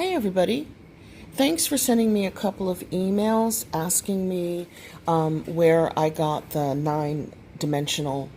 Hey everybody, thanks for sending me a couple of emails asking me where I got the nine-dimensional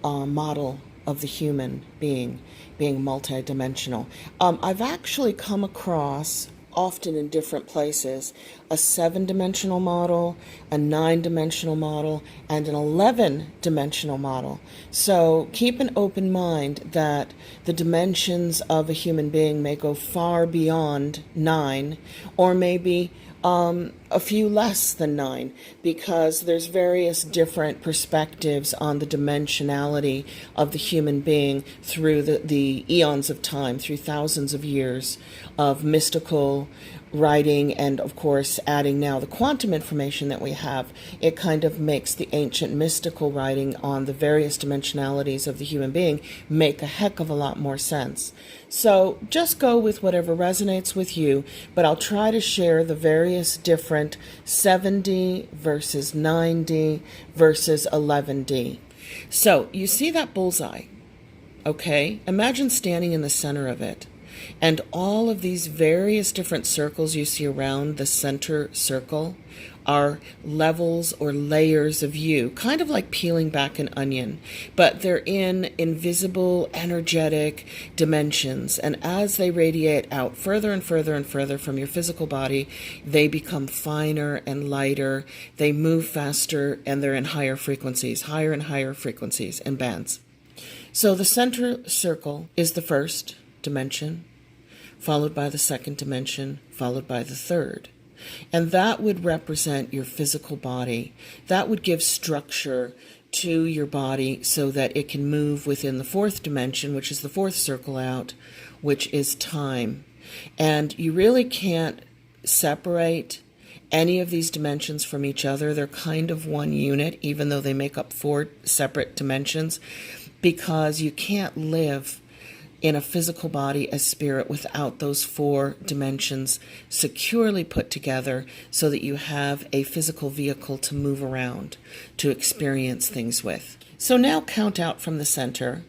model of the human being multidimensional. I've actually come across, often in different places, a 7-dimensional model, a 9-dimensional model, and an 11-dimensional model. So keep an open mind that the dimensions of a human being may go far beyond 9, or maybe a few less than 9, because there's various different perspectives on the dimensionality of the human being through the eons of time, through thousands of years of mystical writing, and of course adding now the quantum information that we have. It kind of makes the ancient mystical writing on the various dimensionalities of the human being make a heck of a lot more sense. So just go with whatever resonates with you, but I'll try to share the various different 7D versus 9D versus 11D. So you see that bullseye, okay? Imagine standing in the center of it. And all of these various different circles you see around the center circle are levels or layers of you, kind of like peeling back an onion, but they're in invisible, energetic dimensions. And as they radiate out further and further and further from your physical body, they become finer and lighter, they move faster, and they're in higher frequencies, higher and higher frequencies and bands. So the center circle is the first dimension, followed by the second dimension, followed by the third. And that would represent your physical body. That would give structure to your body so that it can move within the fourth dimension, which is the fourth circle out, which is time. And you really can't separate any of these dimensions from each other. They're kind of one unit, even though they make up 4 separate dimensions, because you can't live in a physical body as spirit without those 4 dimensions securely put together so that you have a physical vehicle to move around, to experience things with. So now count out from the center,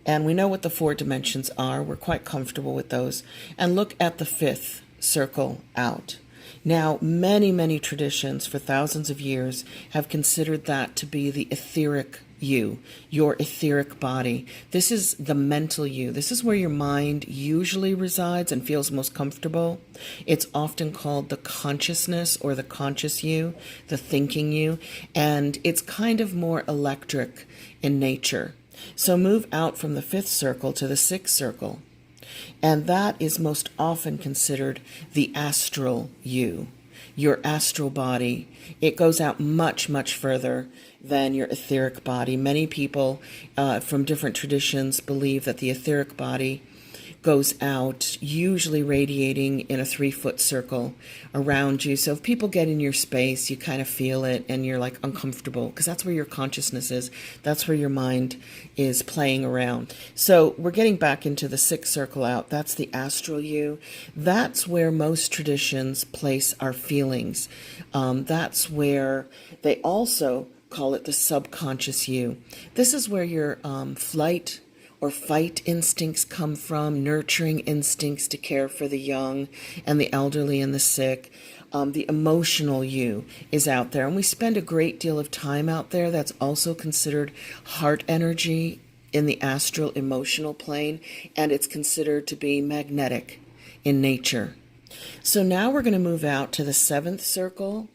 and we know what the 4 dimensions are. We're quite comfortable with those. And look at the 5th circle out. Now, many traditions for thousands of years have considered that to be the etheric you, your etheric body. This is the mental you. This is where your mind usually resides and feels most comfortable. It's often called the consciousness or the conscious you, the thinking you, and it's kind of more electric in nature. So move out from the 5th circle to the 6th circle, and that is most often considered the astral you, your astral body. It goes out much further than your etheric body. Many people from different traditions believe that the etheric body goes out, usually radiating in a 3-foot circle around you. So if people get in your space, you kind of feel it and you're like uncomfortable, because that's where your consciousness is. That's where your mind is playing around. So we're getting back into the 6th circle out. That's the astral you. That's where most traditions place our feelings. That's where they also call it the subconscious you. This is where your flight or fight instincts come from, nurturing instincts to care for the young and the elderly and the sick. The emotional you is out there, and we spend a great deal of time out there. That's also considered heart energy in the astral emotional plane, and it's considered to be magnetic in nature. So now we're going to move out to the 7th circle,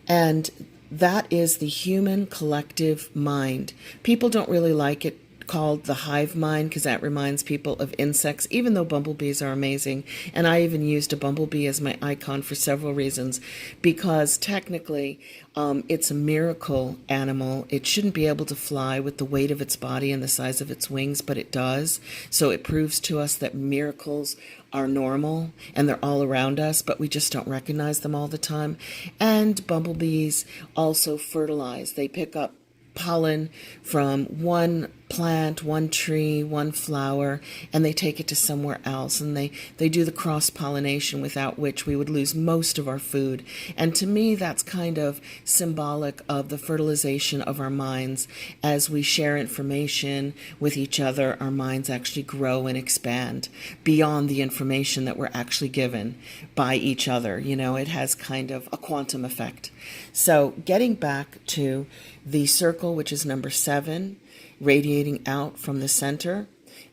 and that is the human collective mind. People don't really like it called the Hivemind because that reminds people of insects, even though bumblebees are amazing. And I even used a bumblebee as my icon for several reasons, because technically it's a miracle animal. It shouldn't be able to fly with the weight of its body and the size of its wings, but it does. So it proves to us that miracles are normal and they're all around us, but we just don't recognize them all the time. And bumblebees also fertilize. They pick up pollen from one plant, one tree, one flower, and they take it to somewhere else, and they do the cross-pollination, without which we would lose most of our food. And to me, that's kind of symbolic of the fertilization of our minds. As we share information with each other, our minds actually grow and expand beyond the information that we're actually given by each other. It has kind of a quantum effect. So getting back to the circle, which is number 7, radiating out from the center,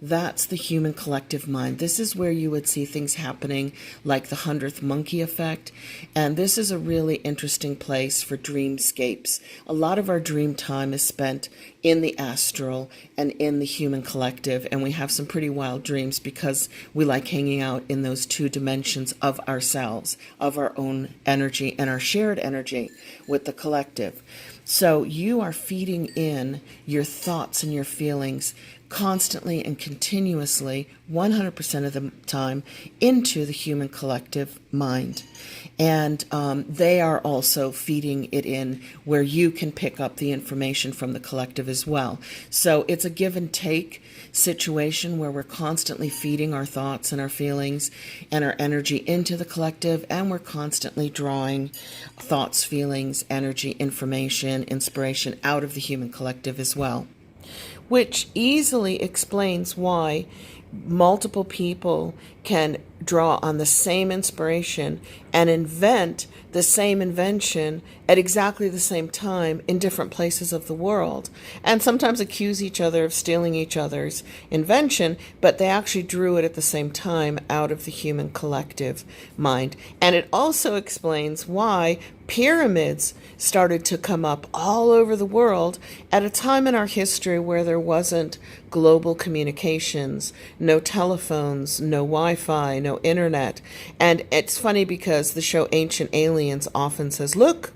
that's the human collective mind. This is where you would see things happening like the 100th monkey effect. And this is a really interesting place for dreamscapes. A lot of our dream time is spent in the astral and in the human collective. And we have some pretty wild dreams because we like hanging out in those 2 dimensions of ourselves, of our own energy and our shared energy with the collective. So you are feeding in your thoughts and your feelings constantly and continuously, 100% of the time, into the human collective mind. And they are also feeding it in where you can pick up the information from the collective as well. So it's a give and take situation where we're constantly feeding our thoughts and our feelings and our energy into the collective, and we're constantly drawing thoughts, feelings, energy, information, inspiration out of the human collective as well. Which easily explains why multiple people can draw on the same inspiration and invent the same invention at exactly the same time in different places of the world, and sometimes accuse each other of stealing each other's invention, but they actually drew it at the same time out of the human collective mind. And it also explains why pyramids started to come up all over the world at a time in our history where there wasn't global communications, no telephones, no Wi-Fi, no internet. And it's funny because the show Ancient Aliens often says, look,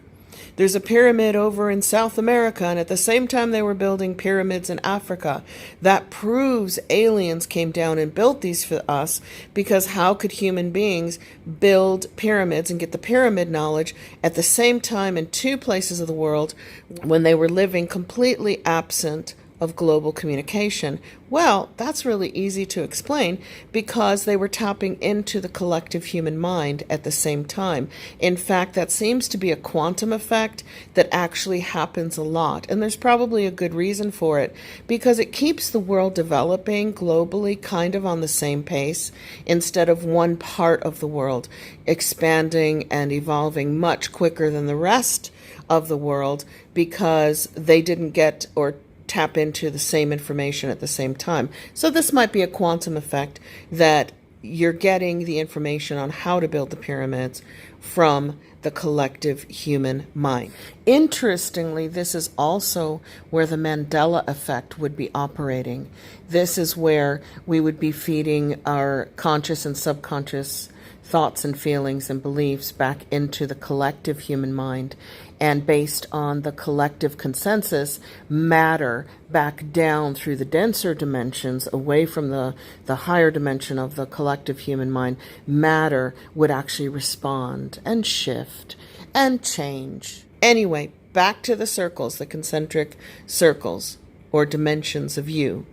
there's a pyramid over in South America, and at the same time they were building pyramids in Africa. That proves aliens came down and built these for us, because how could human beings build pyramids and get the pyramid knowledge at the same time in 2 places of the world when they were living completely absent of global communication? Well, that's really easy to explain, because they were tapping into the collective human mind at the same time. In fact, that seems to be a quantum effect that actually happens a lot. And there's probably a good reason for it, because it keeps the world developing globally kind of on the same pace, instead of one part of the world expanding and evolving much quicker than the rest of the world, because they didn't get or tap into the same information at the same time. So this might be a quantum effect, that you're getting the information on how to build the pyramids from the collective human mind. Interestingly, this is also where the Mandela Effect would be operating. This is where we would be feeding our conscious and subconscious thoughts and feelings and beliefs back into the collective human mind, and based on the collective consensus, matter back down through the denser dimensions, away from the higher dimension of the collective human mind, matter would actually respond and shift and change. Anyway, back to the circles, the concentric circles or dimensions of you.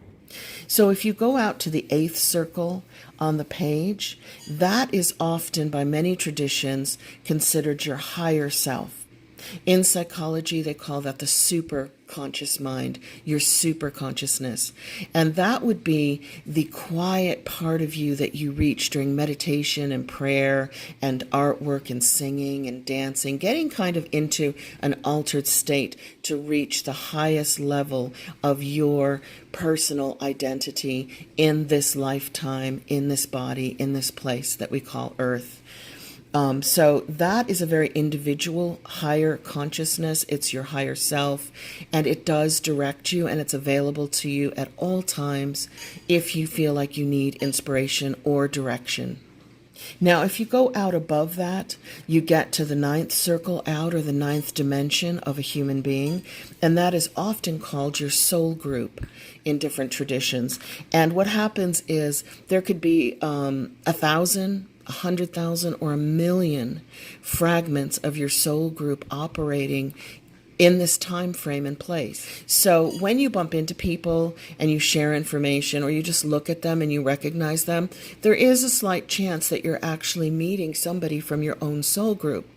So if you go out to the 8th circle on the page, that is often by many traditions considered your higher self. In psychology, they call that the superconscious mind, your superconsciousness. And that would be the quiet part of you that you reach during meditation and prayer and artwork and singing and dancing, getting kind of into an altered state to reach the highest level of your personal identity in this lifetime, in this body, in this place that we call Earth. So that is a very individual, higher consciousness. It's your higher self, and it does direct you, and it's available to you at all times if you feel like you need inspiration or direction. Now, if you go out above that, you get to the 9th circle out, or the 9th dimension of a human being, and that is often called your soul group in different traditions. And what happens is there could be 1,000, 100,000, or 1,000,000 fragments of your soul group operating in this time frame and place. So when you bump into people and you share information, or you just look at them and you recognize them, there is a slight chance that you're actually meeting somebody from your own soul group.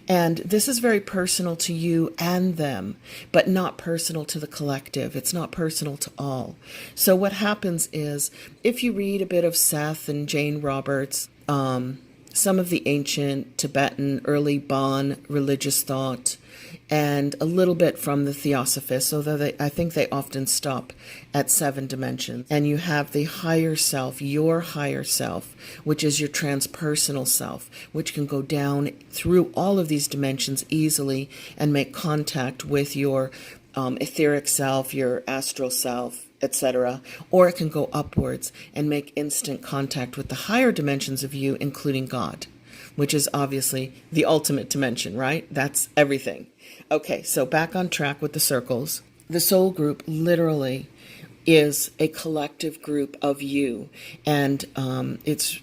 And this is very personal to you and them, but not personal to the collective. It's not personal to all. So what happens is, if you read a bit of Seth and Jane Roberts, some of the ancient Tibetan early Bon religious thought, and a little bit from the Theosophists, although I think they often stop at 7 dimensions. And you have the higher self, your higher self, which is your transpersonal self, which can go down through all of these dimensions easily and make contact with your etheric self, your astral self, etc. Or it can go upwards and make instant contact with the higher dimensions of you, including God, which is obviously the ultimate dimension, right? That's everything. Okay, so back on track with the circles. The soul group literally is a collective group of you, and it's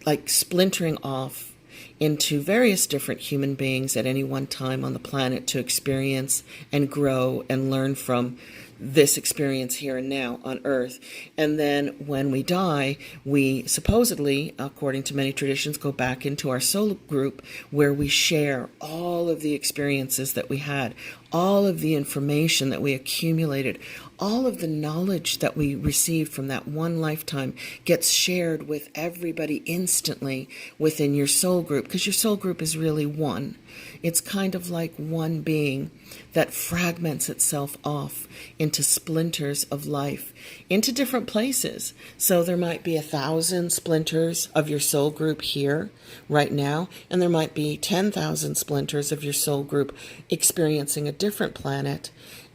like splintering off into various different human beings at any one time on the planet to experience and grow and learn from this experience here and now on Earth. And then when we die, we supposedly, according to many traditions, go back into our soul group, where we share all of the experiences that we had, all of the information that we accumulated, all of the knowledge that we received from that one lifetime gets shared with everybody instantly within your soul group, because your soul group is really one. It's kind of like one being that fragments itself off into splinters of life, into different places. So there might be 1,000 splinters of your soul group here right now, and there might be 10,000 splinters of your soul group experiencing a different planet,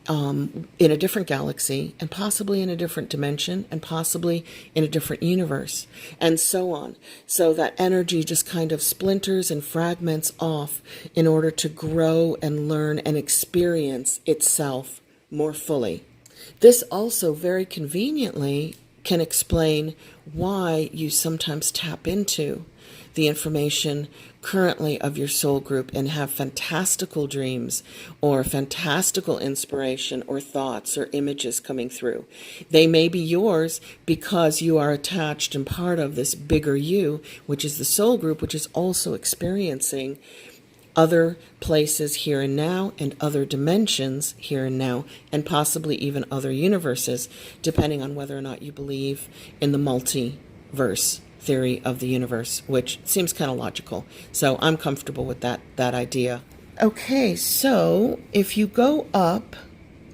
in a different galaxy, and possibly in a different dimension, and possibly in a different universe, and so on. So that energy just kind of splinters and fragments off in order to grow and learn and experience itself more fully. This also very conveniently can explain why you sometimes tap into the information currently of your soul group and have fantastical dreams or fantastical inspiration or thoughts or images coming through. They may be yours because you are attached and part of this bigger you, which is the soul group, which is also experiencing other places here and now and other dimensions here and now, and possibly even other universes, depending on whether or not you believe in the multiverse theory of the universe, which seems kind of logical. So I'm comfortable with that idea. Okay, so if you go up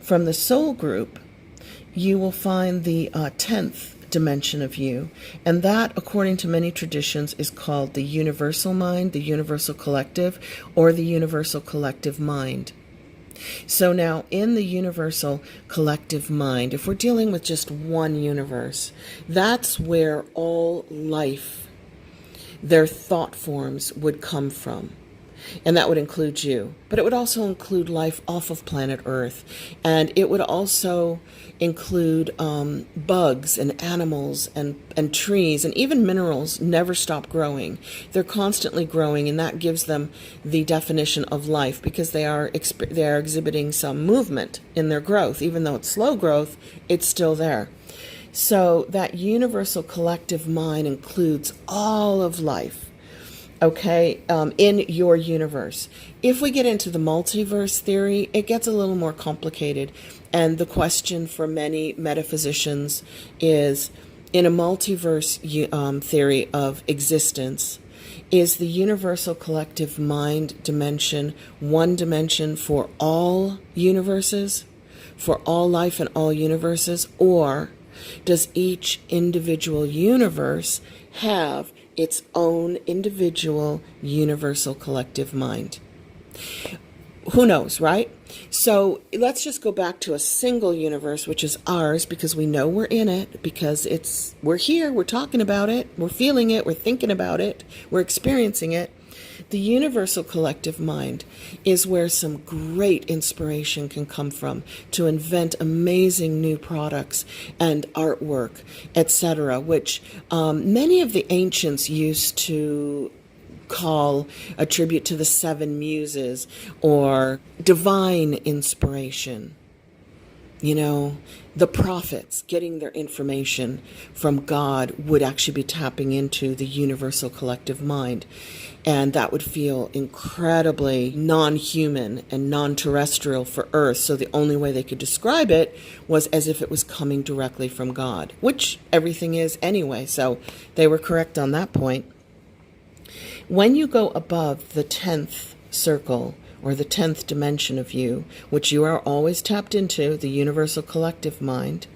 from the soul group, you will find the 10th dimension of you, and that, according to many traditions, is called the universal mind, the universal collective, or the universal collective mind. So now, in the universal collective mind, if we're dealing with just one universe, that's where all life, their thought forms, would come from. And that would include you. But it would also include life off of planet Earth. And it would also include bugs and animals and trees, and even minerals never stop growing. They're constantly growing, and that gives them the definition of life, because they are exhibiting some movement in their growth. Even though it's slow growth, it's still there. So that universal collective mind includes all of life. Okay, in your universe. If we get into the multiverse theory, it gets a little more complicated. And the question for many metaphysicians is, in a multiverse theory of existence, is the universal collective mind dimension one dimension for all universes, for all life in all universes, or does each individual universe have its own individual universal collective mind? Who knows, right? So let's just go back to a single universe, which is ours, because we know we're in it, because we're here, we're talking about it, we're feeling it, we're thinking about it, we're experiencing it. The universal collective mind is where some great inspiration can come from to invent amazing new products and artwork, etc., which many of the ancients used to attribute to the 7 muses or divine inspiration. You know, the prophets getting their information from God would actually be tapping into the universal collective mind. And that would feel incredibly non-human and non-terrestrial for Earth. So the only way they could describe it was as if it was coming directly from God, which everything is anyway. So they were correct on that point. When you go above the 10th circle, or the 10th dimension of you, which you are always tapped into, the universal collective mind,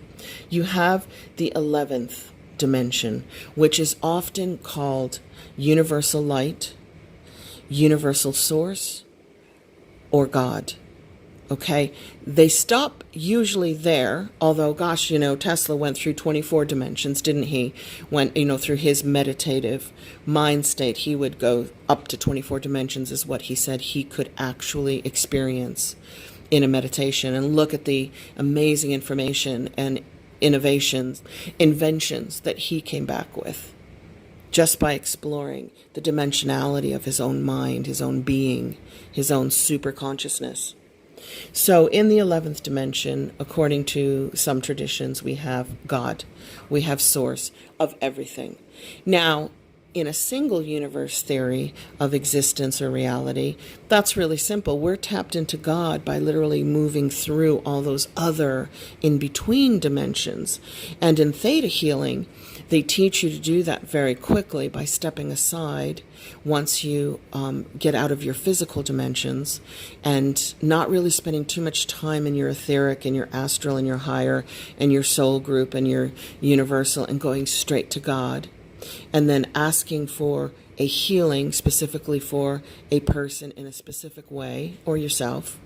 you have the 11th dimension, which is often called universal light, universal source, or God. Okay? They stop usually there, although, gosh, you know, Tesla went through 24 dimensions, didn't he? Went, you know, through his meditative mind state, he would go up to 24 dimensions is what he said he could actually experience in a meditation. And look at the amazing information and inventions that he came back with just by exploring the dimensionality of his own mind, his own being, his own superconsciousness. So in the 11th dimension, according to some traditions, we have God. We have source of everything. Now, in a single universe theory of existence or reality, that's really simple. We're tapped into God by literally moving through all those other in-between dimensions. And in theta healing, they teach you to do that very quickly by stepping aside once you get out of your physical dimensions and not really spending too much time in your etheric and your astral and your higher and your soul group and your universal and going straight to God. And then asking for a healing specifically for a person in a specific way or yourself.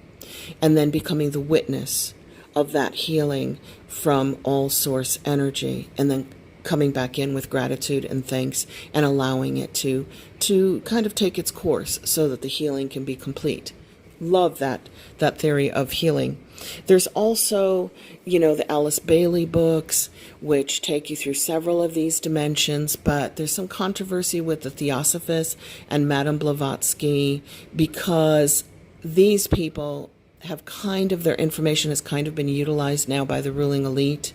And then becoming the witness of that healing from all source energy. And then coming back in with gratitude and thanks and allowing it to kind of take its course so that the healing can be complete. Love that theory of healing. There's also, you know, the Alice Bailey books, which take you through several of these dimensions, but there's some controversy with the Theosophists and Madame Blavatsky because these people have their information has kind of been utilized now by the ruling elite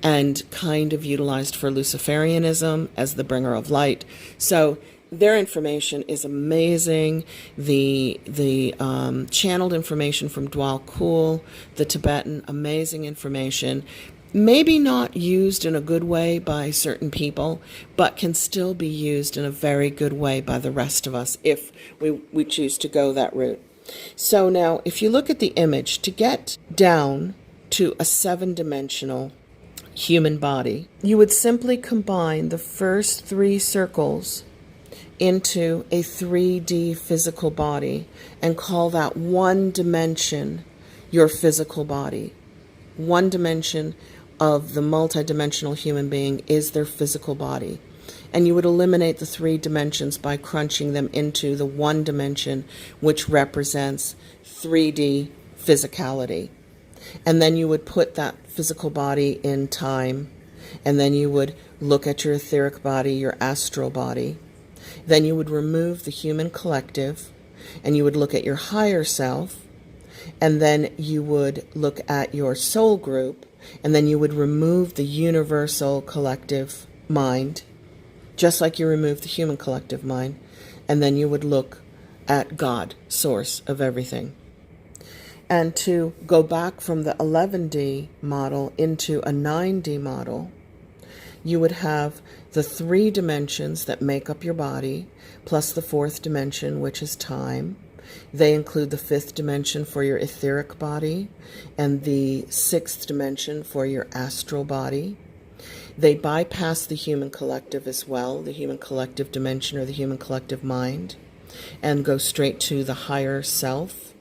and kind of utilized for Luciferianism as the bringer of light. So their information is amazing. The channeled information from Dwal Kul, the Tibetan, amazing information. Maybe not used in a good way by certain people, but can still be used in a very good way by the rest of us if we choose to go that route. So now, if you look at the image, to get down to a 7-dimensional human body, you would simply combine the first 3 circles into a 3D physical body and call that one dimension your physical body. One dimension of the multidimensional human being is their physical body. And you would eliminate the 3 dimensions by crunching them into the 1 dimension, which represents 3D physicality. And then you would put that physical body in time, and then you would look at your etheric body, your astral body. Then you would remove the human collective, and you would look at your higher self, and then you would look at your soul group, and then you would remove the universal collective mind, just like you remove the human collective mind, and then you would look at God, source of everything. And to go back from the 11D model into a 9D model, you would have the 3 dimensions that make up your body, plus the 4th dimension, which is time. They include the 5th dimension for your etheric body and the 6th dimension for your astral body. They bypass the human collective as well, the human collective dimension or the human collective mind, and go straight to the higher self,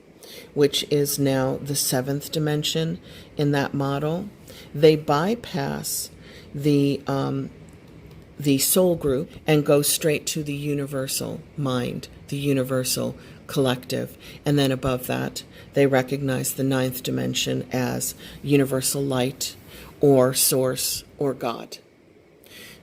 which is now the 7th dimension in that model. They bypass the soul group and go straight to the universal mind, the universal collective. And then above that, they recognize the 9th dimension as universal light or source or God.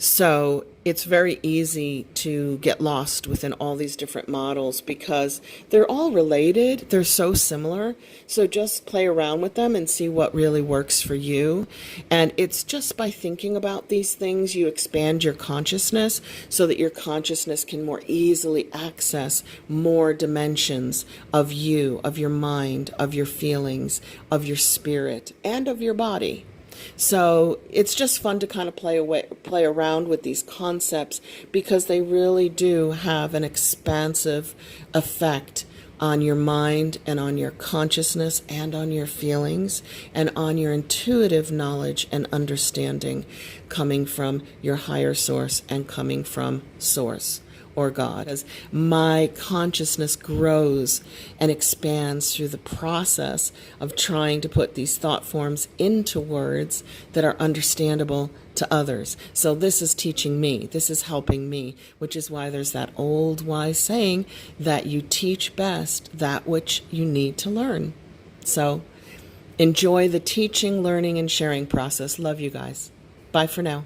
So it's very easy to get lost within all these different models because they're all related. They're so similar. So just play around with them and see what really works for you. And it's just by thinking about these things, you expand your consciousness so that your consciousness can more easily access more dimensions of you, of your mind, of your feelings, of your spirit, and of your body. So it's just fun to kind of play around with these concepts because they really do have an expansive effect on your mind and on your consciousness and on your feelings and on your intuitive knowledge and understanding coming from your higher source and coming from source or God. As my consciousness grows and expands through the process of trying to put these thought forms into words that are understandable to others. So this is teaching me, this is helping me, which is why there's that old wise saying that you teach best that which you need to learn. So enjoy the teaching, learning, and sharing process. Love you guys. Bye for now.